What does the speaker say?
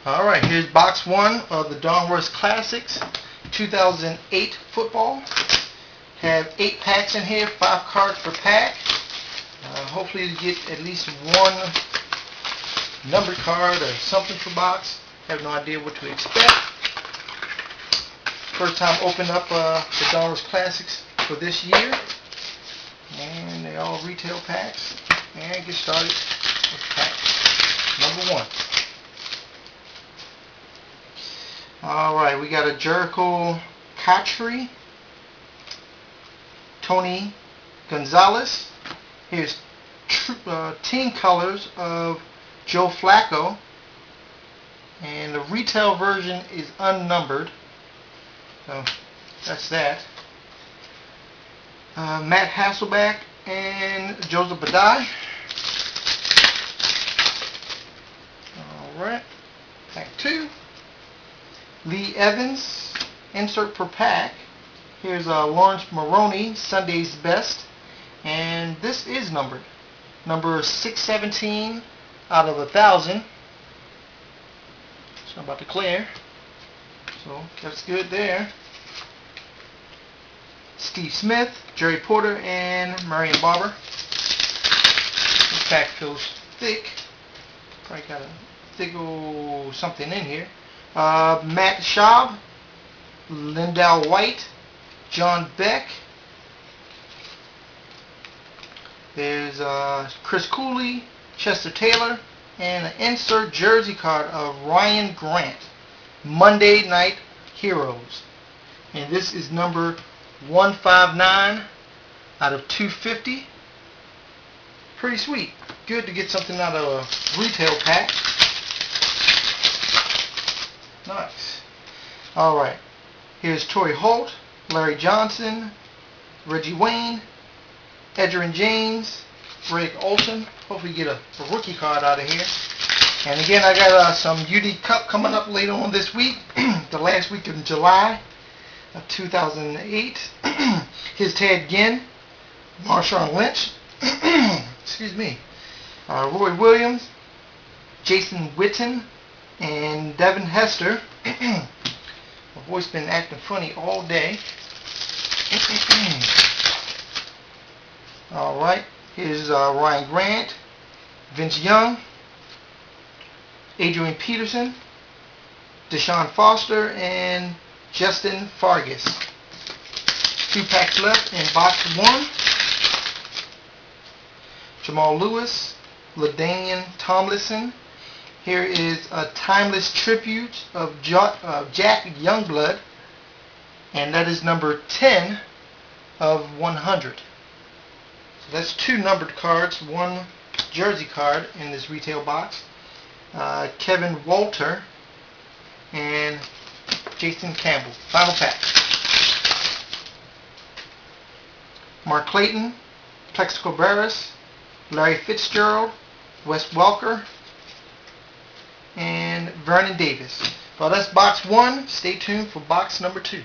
Alright, here's box one of the Donruss Classics 2008 football. Have 8 packs in here, 5 cards per pack. Hopefully you get at least one numbered card or something per box. Have no idea what to expect. First time opening up the Donruss Classics for this year. And they're all retail packs. And get started with pack number 1. Alright, we got a Jericho Cotchery, Tony Gonzalez. Here's team colors of Joe Flacco, and the retail version is unnumbered, so that's that. Matt Hasselbeck and Joseph Badai. Alright, pack 2. Lee Evans, insert per pack. Here's Lawrence Maroney, Sunday's Best, and this is numbered. Number 617 out of 1,000. So I'm about to clear. So that's good there. Steve Smith, Jerry Porter, and Marion Barber. This pack feels thick. Probably got a thick old something in here. Matt Schaub, Lindell White, John Beck. There's Chris Cooley, Chester Taylor, and an insert jersey card of Ryan Grant, Monday Night Heroes. And this is number 159 out of 250. Pretty sweet. Good to get something out of a retail pack. Nice. Alright. Here's Torrey Holt, Larry Johnson, Reggie Wayne, Edgerrin James, Rick Olson. Hopefully get a rookie card out of here. And again, I got some UD Cup coming up later on this week. The last week of July of 2008. Here's Ted Ginn, Marshawn Lynch, excuse me, Roy Williams, Jason Witten, and Devin Hester. My voice been acting funny all day. Alright, here's Ryan Grant, Vince Young, Adrian Peterson, Deshaun Foster, and Justin Fargas. 2 packs left in box 1. Jamal Lewis, LaDainian Tomlinson. Here is a timeless tribute of Jack Youngblood, and that is number 10 of 100. So that's 2 numbered cards, 1 jersey card in this retail box. Kevin Walter and Jason Campbell. Final pack. Mark Clayton, Plexico Barris, Larry Fitzgerald, Wes Welker, and Vernon Davis. Well, that's box 1. Stay tuned for box number 2.